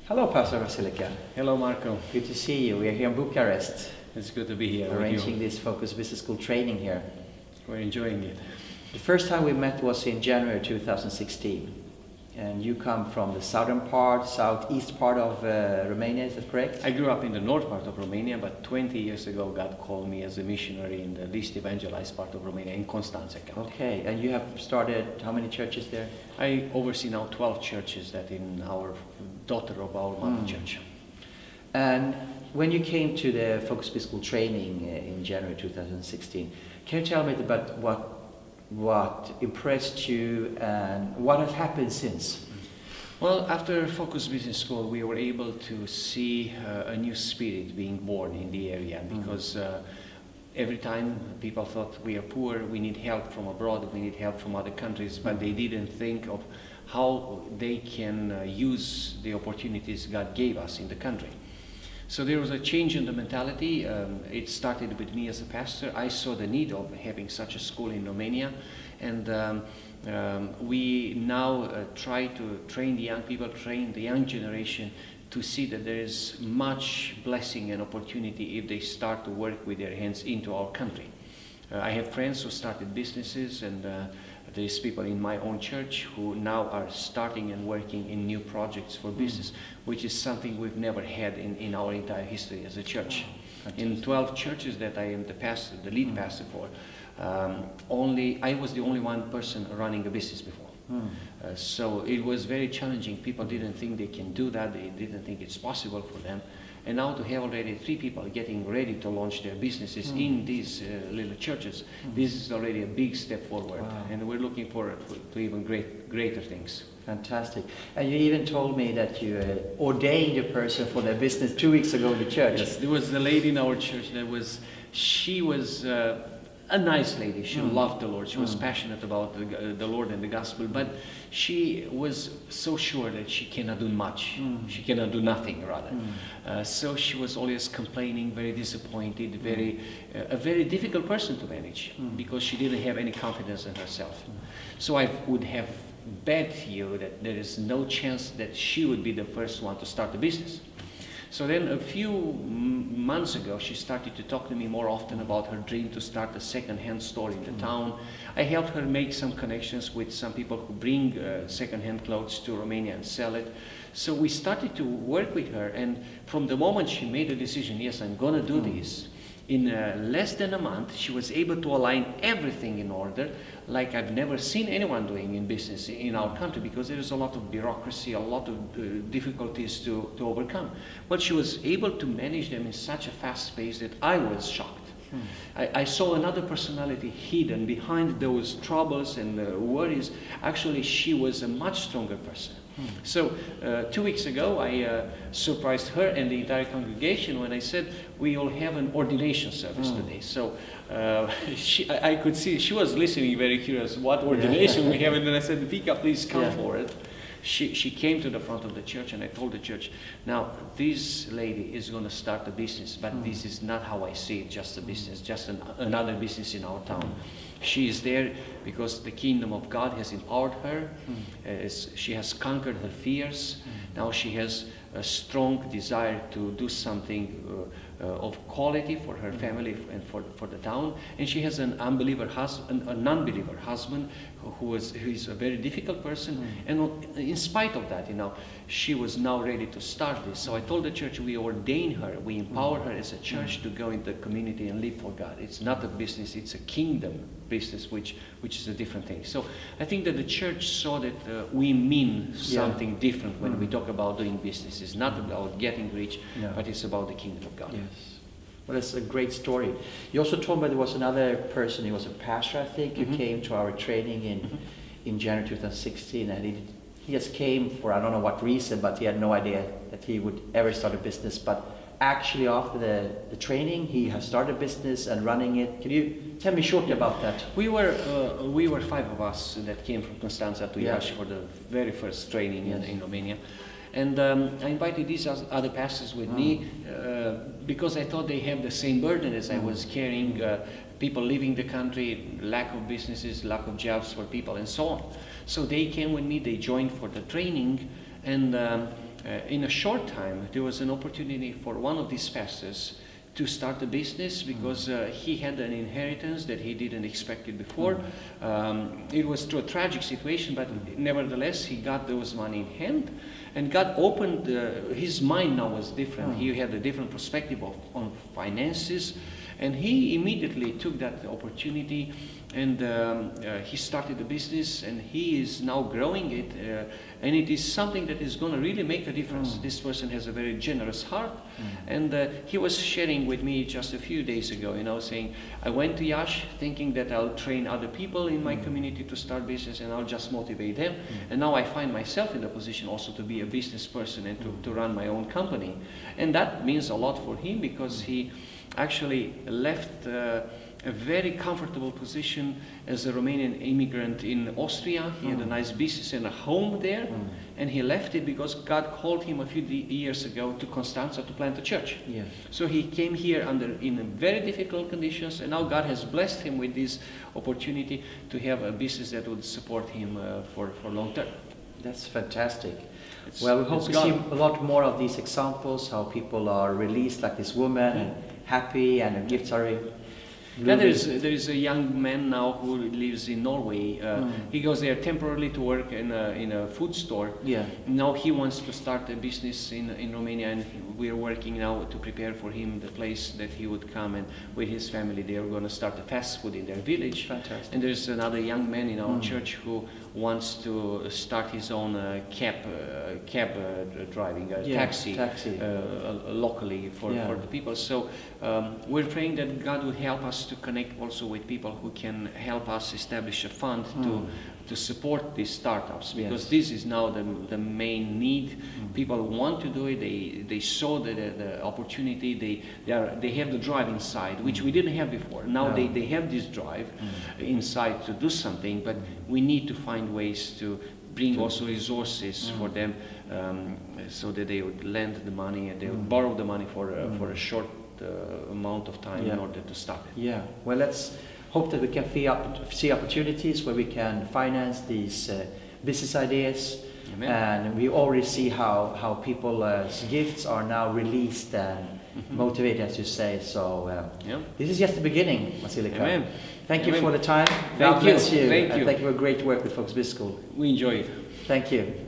Hello, Pastor Vasilica. Hello, Marco. Good to see you. We are here in Bucharest, It's good to be here arranging with you. this Focus Business School training here. We're enjoying it. The first time we met was in January 2016. And you come from the southern part, southeast part of Romania, is that correct? I grew up in the north part of Romania, but 20 years ago God called me as a missionary in the least evangelized part of Romania, in Constanța County. Okay, and you have started how many churches there? I oversee now 12 churches that in our daughter of our mother church. And when you came to the Focus Business School training in January 2016, can you tell me about what impressed you and what has happened since? Well, after Focus Business School, we were able to see a new spirit being born in the area because every time people thought we are poor, we need help from abroad, we need help from other countries, but they didn't think of how they can use the opportunities God gave us in the country. So there was a change in the mentality. It started with me as a pastor. I saw the need of having such a school in Romania, and we now try to train the young people, train the young generation to see that there is much blessing and opportunity if they start to work with their hands into our country. I have friends who started businesses, and there's people in my own church who now are starting and working in new projects for business, which is something we've never had in our entire history as a church. In 12 churches that I am the pastor, the lead pastor for, I was the only one person running a business before. So it was very challenging. People didn't think they can do that. They didn't think it's possible for them. And now to have already 3 people getting ready to launch their businesses in these little churches, this is already a big step forward. Wow. And we're looking forward to even greater things. Fantastic. And you even told me that you ordained a person for their business 2 weeks ago in the church. Yes, there was a lady in our church she was a nice lady. She loved the Lord. She was passionate about the Lord and the gospel, but she was so sure that she cannot do much. She cannot do nothing, rather. So she was always complaining, very disappointed, a very difficult person to manage because she didn't have any confidence in herself. So I would have bet you that there is no chance that she would be the first one to start a business. So then a few months ago, she started to talk to me more often about her dream to start a second-hand store in the town. I helped her make some connections with some people who bring second-hand clothes to Romania and sell it. So we started to work with her, and from the moment she made the decision, yes, I'm going to do this, in less than a month, she was able to align everything in order, like I've never seen anyone doing in business in our country, because there is a lot of bureaucracy, a lot of difficulties to overcome. But she was able to manage them in such a fast pace that I was shocked. I saw another personality hidden behind those troubles and worries. Actually, she was a much stronger person. So 2 weeks ago, I surprised her and the entire congregation when I said we will have an ordination service today. So I could see she was listening, very curious what ordination we have, and then I said, Vika, please come forward. She came to the front of the church, and I told the church, now this lady is going to start a business, but this is not how I see it, just a business, just another business in our town. She is there because the kingdom of God has empowered her. She has conquered her fears. Now she has a strong desire to do something of quality for her family and for the town. And she has an non-believer husband who is a very difficult person. And in spite of that, she was now ready to start this. So I told the church we ordain her, we empower her as a church to go into the community and live for God. It's not a business, it's a kingdom business, which is a different thing. So I think that the church saw that we mean something different when we talk about doing business. It's not about getting rich, but it's about the kingdom of God. Yes. Well, that's a great story. You also told me there was another person, he was a pastor, I think, who came to our training in January 2016, and he just came for, I don't know what reason, but he had no idea that he would ever start a business. But actually after the training, he has started a business and running it. Can you tell me shortly about that? We were 5 of us that came from Constanța to Iași for the very first training in Romania. And I invited these other pastors with me because I thought they have the same burden as I was carrying, people leaving the country, lack of businesses, lack of jobs for people, and so on. So they came with me, they joined for the training, and in a short time, there was an opportunity for one of these pastors to start a business because he had an inheritance that he didn't expect it before. It was through a tragic situation, but nevertheless, he got those money in hand. And God opened, his mind now was different. He had a different perspective on finances. And he immediately took that opportunity and he started a business and he is now growing it. And it is something that is going to really make a difference. This person has a very generous heart. And he was sharing with me just a few days ago, saying, I went to Yash thinking that I'll train other people in my community to start business and I'll just motivate them. And now I find myself in the position also to be a business person and to run my own company. And that means a lot for him because he actually left a very comfortable position as a Romanian immigrant in Austria. He had a nice business and a home there, and he left it because God called him a few years ago to Constanța to plant a church. Yeah. So he came here in very difficult conditions, and now God has blessed him with this opportunity to have a business that would support him for long term. That's fantastic. Well, we hope to see a lot more of these examples, how people are released like this woman and happy and the gifts are yeah, there is a young man now who lives in Norway. He goes there temporarily to work in a food store. Yeah. Now he wants to start a business in Romania, and we are working now to prepare for him the place that he would come, and with his family they are going to start a fast food in their village. Fantastic. And there's another young man in our church who wants to start his own cab driving, taxi. Locally for the people. So we're praying that God will help us to connect also with people who can help us establish a fund to support these startups, because this is now the main need. People want to do it. They saw the opportunity. They have the drive inside, which we didn't have before. Now they have this drive inside to do something, but we need to find ways to bring also resources for them, so that they would lend the money and they would borrow the money for a short amount of time in order to start it. Yeah. Well, let's hope that we can see opportunities where we can finance these business ideas. Amen. And we already see how people's gifts are now released and motivated, as you say. So this is just the beginning, Vasilica. Amen. Thank you for the time. Thank God bless you. Thank you. And thank you for great work with Fox Biz School. We enjoy it. Thank you.